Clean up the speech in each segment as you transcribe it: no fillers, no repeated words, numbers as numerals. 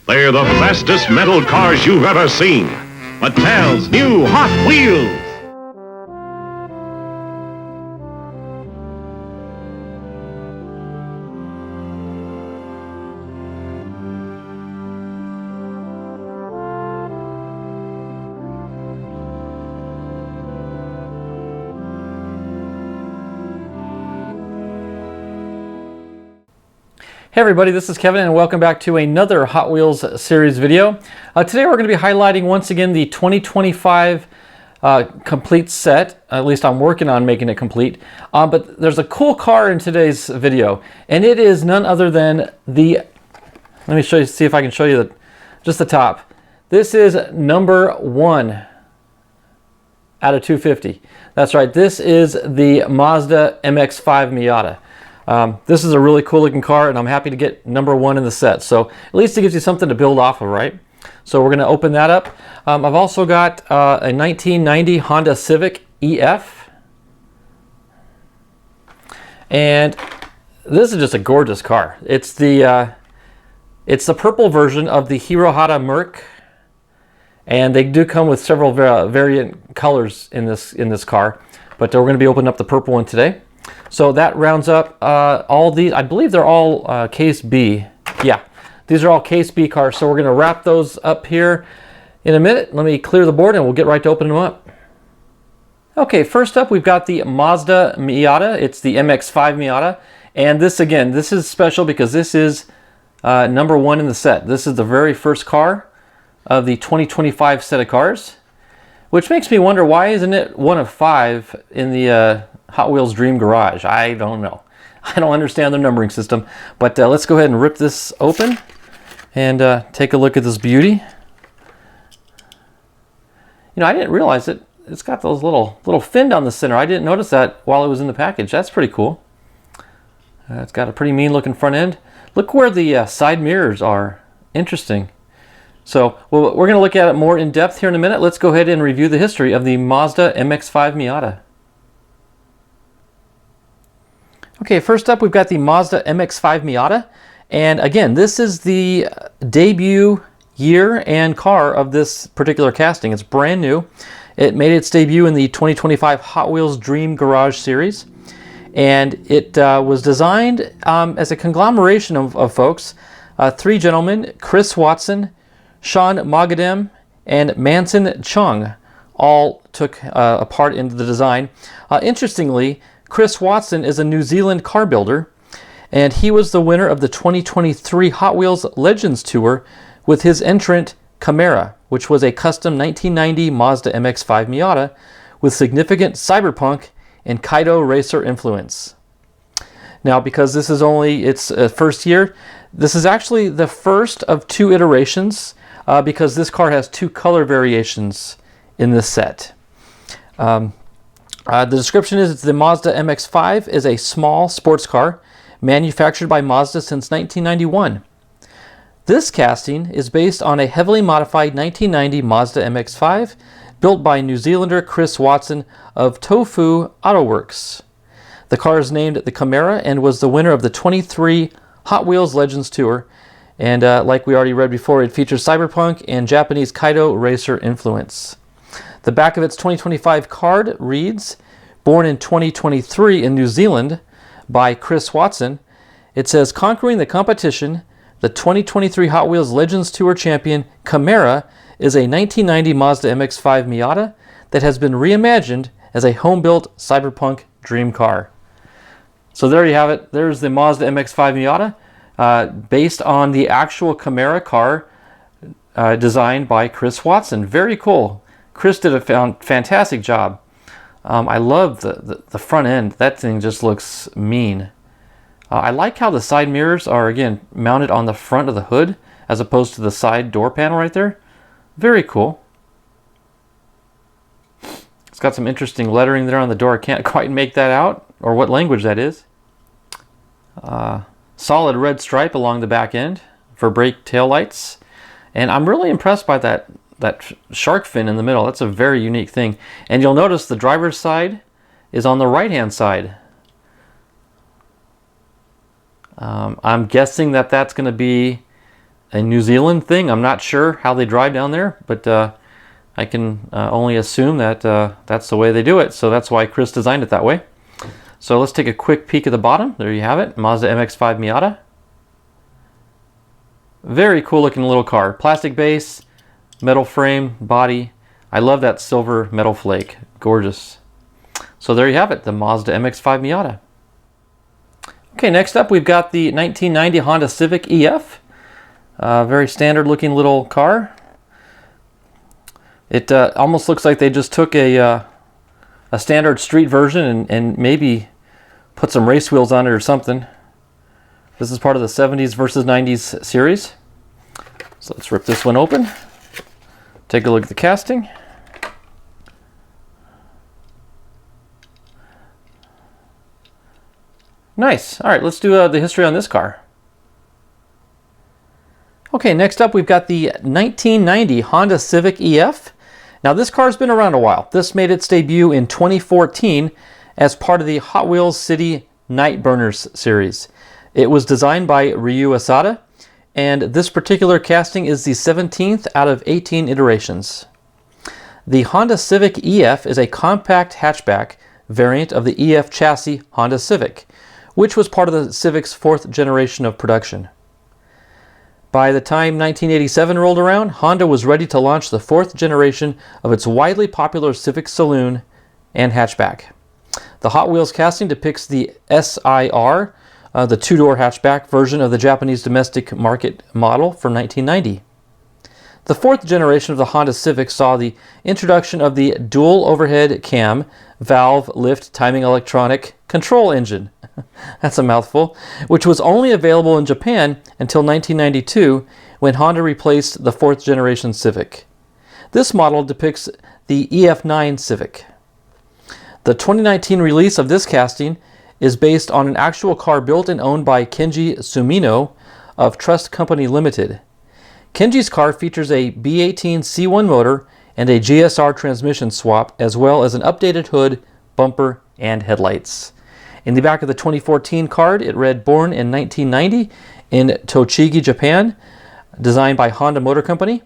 They're the fastest metal cars you've ever seen. Mattel's new Hot Wheels. Hey everybody, this is Kevin and welcome back to another Hot Wheels series video. Today we're going to be highlighting once again the 2025 complete set. At least I'm working on making it complete. But there's a cool car in today's video, and it is none other than the, let me show you, see if I can show you just the top. This is number 1 out of 250. That's right, this is the Mazda MX-5 Miata. This is a really cool looking car, and I'm happy to get number 1 in the set. So at least it gives you something to build off of, right? So we're going to open that up. I've also got a 1990 Honda Civic EF. And this is just a gorgeous car. It's the purple version of the Hirohata Merc. And they do come with several variant colors in this car. But we're going to be opening up the purple one today. So that rounds up all these. I believe they're all Case B. Yeah, these are all Case B cars. So we're going to wrap those up here in a minute. Let me clear the board and we'll get right to opening them up. Okay, first up we've got the Mazda Miata. It's the MX-5 Miata. And this, again, this is special because this is number 1 in the set. This is the very first car of the 2025 set of cars. Which makes me wonder, why isn't it one of 5 in the Hot Wheels Dream Garage? I don't know. I don't understand their numbering system. But let's go ahead and rip this open and take a look at this beauty. You know, I didn't realize it. It's got those little fin down the center. I didn't notice that while it was in the package. That's pretty cool. It's got a pretty mean looking front end. Look where the side mirrors are. Interesting. So we're going to look at it more in depth here in a minute. Let's go ahead and review the history of the Mazda MX-5 Miata. Okay, first up we've got the Mazda MX-5 Miata. And again, this is the debut year and car of this particular casting. It's brand new. It made its debut in the 2025 Hot Wheels Dream Garage series. And it was designed as a conglomeration of folks. 3 gentlemen, Chris Watson, Sean Mogadem, and Manson Chung all took a part in the design. Interestingly, Chris Watson is a New Zealand car builder, and he was the winner of the 2023 Hot Wheels Legends Tour with his entrant Chimera, which was a custom 1990 Mazda MX-5 Miata with significant cyberpunk and Kaido racer influence. Now, because this is only its first year, this is actually the first of 2 iterations because this car has 2 color variations in this set. The description is the Mazda MX-5 is a small sports car manufactured by Mazda since 1991. This casting is based on a heavily modified 1990 Mazda MX-5 built by New Zealander Chris Watson of Tofu Autoworks. The car is named the Chimera and was the winner of the 23 Hot Wheels Legends Tour. And like we already read before, it features cyberpunk and Japanese Kaido racer influence. The back of its 2025 card reads, born in 2023 in New Zealand by Chris Watson. It says, conquering the competition, the 2023 Hot Wheels Legends Tour champion Chimera is a 1990 Mazda MX-5 Miata that has been reimagined as a home-built cyberpunk dream car. So there you have it. There's the Mazda MX-5 Miata based on the actual Chimera car designed by Chris Watson. Very cool. Chris did a fantastic job. I love the front end. That thing just looks mean. I like how the side mirrors are, again, mounted on the front of the hood as opposed to the side door panel right there. Very cool. It's got some interesting lettering there on the door. I can't quite make that out, or what language that is. Solid red stripe along the back end for brake tail lights. And I'm really impressed by that shark fin in the middle. That's a very unique thing. And you'll notice the driver's side is on the right hand side. I'm guessing that that's going to be a New Zealand thing. I'm not sure how they drive down there, but I can only assume that that's the way they do it. So that's why Chris designed it that way. So let's take a quick peek at the bottom. There you have it, Mazda MX-5 Miata. Very cool looking little car. Plastic base, metal frame, body. I love that silver metal flake. Gorgeous. So there you have it, the Mazda MX-5 Miata. Okay, next up we've got the 1990 Honda Civic EF. Very standard looking little car. It almost looks like they just took a standard street version and maybe put some race wheels on it or something. This is part of the 70s versus 90s series. So let's rip this one open. Take a look at the casting. Nice. All right, let's do the history on this car. Okay, next up we've got the 1990 Honda Civic EF. Now this car's been around a while. This made its debut in 2014 as part of the Hot Wheels City Night Burners series. It was designed by Ryu Asada, and this particular casting is the 17th out of 18 iterations. The Honda Civic EF is a compact hatchback variant of the EF chassis Honda Civic, which was part of the Civic's fourth generation of production. By the time 1987 rolled around, Honda was ready to launch the fourth generation of its widely popular Civic Saloon and hatchback. The Hot Wheels casting depicts the SIR, the two-door hatchback version of the Japanese domestic market model from 1990. The fourth generation of the Honda Civic saw the introduction of the dual overhead cam, valve, lift, timing electronic control engine. That's a mouthful, which was only available in Japan until 1992 when Honda replaced the fourth generation Civic. This model depicts the EF9 Civic. The 2019 release of this casting is based on an actual car built and owned by Kenji Sumino of Trust Company Limited. Kenji's car features a B18 C1 motor and a GSR transmission swap, as well as an updated hood, bumper, and headlights. In the back of the 2014 card, it read "Born in 1990 in Tochigi, Japan," designed by Honda Motor Company.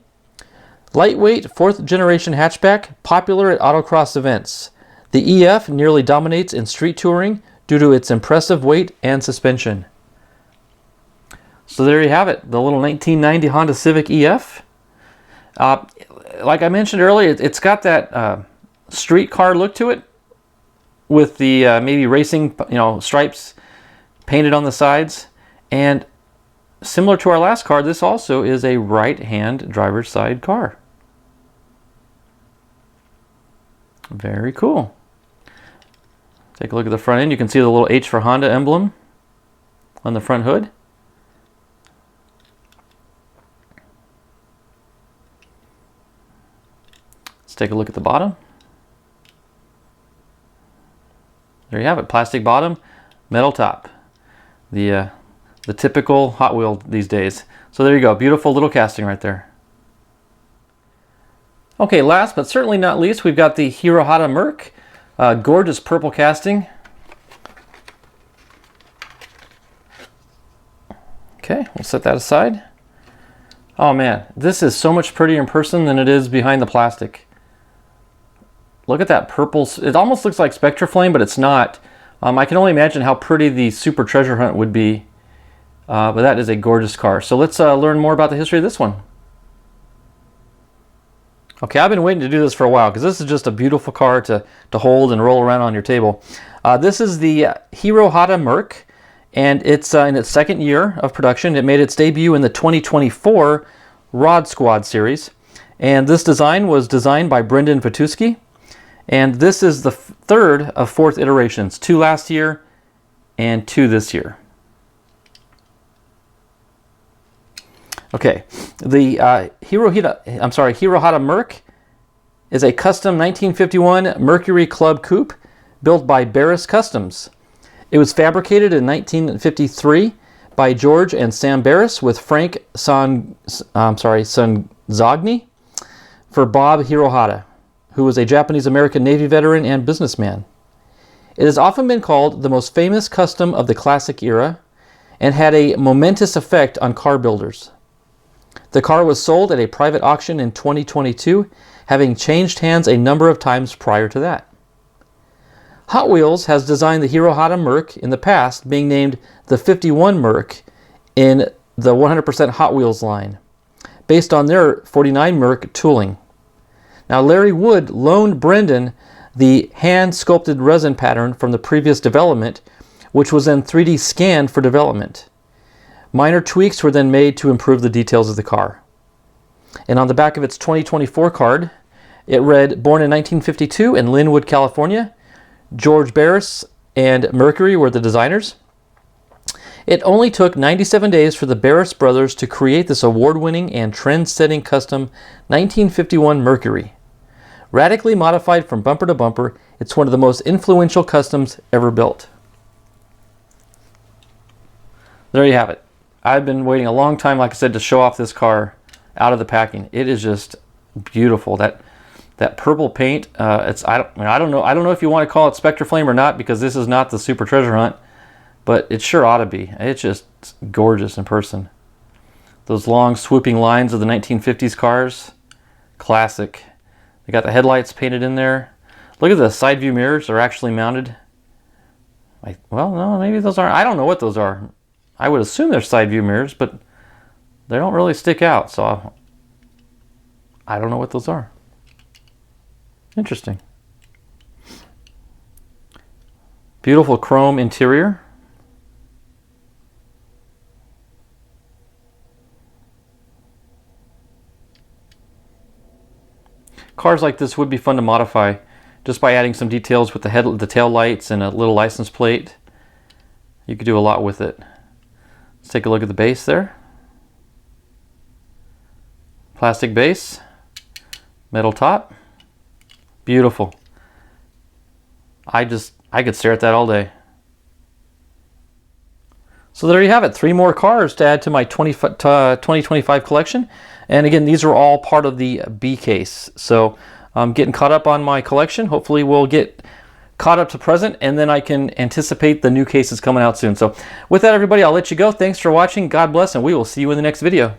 Lightweight, fourth generation hatchback, popular at autocross events. The EF nearly dominates in street touring due to its impressive weight and suspension. So there you have it, the little 1990 Honda Civic EF. Like I mentioned earlier, it's got that street car look to it, with the maybe racing, stripes painted on the sides. And similar to our last car, this also is a right-hand driver's side car. Very cool. Take a look at the front end. You can see the little H for Honda emblem on the front hood. Let's take a look at the bottom. There you have it, plastic bottom, metal top. The typical Hot Wheel these days. So there you go, beautiful little casting right there. Okay, last but certainly not least, we've got the Hirohata Merc. Gorgeous purple casting. Okay, we'll set that aside. Oh man, this is so much prettier in person than it is behind the plastic. Look at that purple. It almost looks like Spectre Flame, but it's not. I can only imagine how pretty the Super Treasure Hunt would be. But that is a gorgeous car. So let's learn more about the history of this one. Okay, I've been waiting to do this for a while because this is just a beautiful car to hold and roll around on your table. This is the Hirohata Merc, and it's in its second year of production. It made its debut in the 2024 Rod Squad series. And this design was designed by Brendan Vatuski. And this is the third of fourth iterations, 2 last year and 2 this year. Okay, the Hirohata Merc is a custom 1951 Mercury Club Coupe built by Barris Customs. It was fabricated in 1953 by George and Sam Barris with Frank Sanzogni for Bob Hirohata, who was a Japanese-American Navy veteran and businessman. It has often been called the most famous custom of the classic era and had a momentous effect on car builders. The car was sold at a private auction in 2022, having changed hands a number of times prior to that. Hot Wheels has designed the Hirohata Merc in the past, being named the 51 Merc in the 100% Hot Wheels line, based on their 49 Merc tooling. Now, Larry Wood loaned Brendan the hand-sculpted resin pattern from the previous development, which was then 3D scanned for development. Minor tweaks were then made to improve the details of the car. And on the back of its 2024 card, it read, born in 1952 in Linwood, California. George Barris and Mercury were the designers. It only took 97 days for the Barris brothers to create this award-winning and trend-setting custom 1951 Mercury. Radically modified from bumper to bumper, it's one of the most influential customs ever built. There you have it. I've been waiting a long time, like I said, to show off this car out of the packing. It is just beautiful. That purple paint, I don't know if you want to call it Spectre Flame or not, because this is not the Super Treasure Hunt, but it sure ought to be. It's just gorgeous in person. Those long swooping lines of the 1950s cars, classic. They got the headlights painted in there. Look at the side view mirrors. They're actually mounted. Well, no, maybe those aren't. I don't know what those are. I would assume they're side view mirrors, but they don't really stick out, so I don't know what those are. Interesting. Beautiful chrome interior. Cars like this would be fun to modify just by adding some details with the tail lights and a little license plate. You could do a lot with it. Let's take a look at the base there. Plastic base, metal top. Beautiful. I could stare at that all day. So there you have it. 3 more cars to add to my 2025 collection. And again, these are all part of the B case. So I'm getting caught up on my collection. Hopefully we'll get caught up to present, and then I can anticipate the new cases coming out soon. So with that, everybody, I'll let you go. Thanks for watching. God bless, and we will see you in the next video.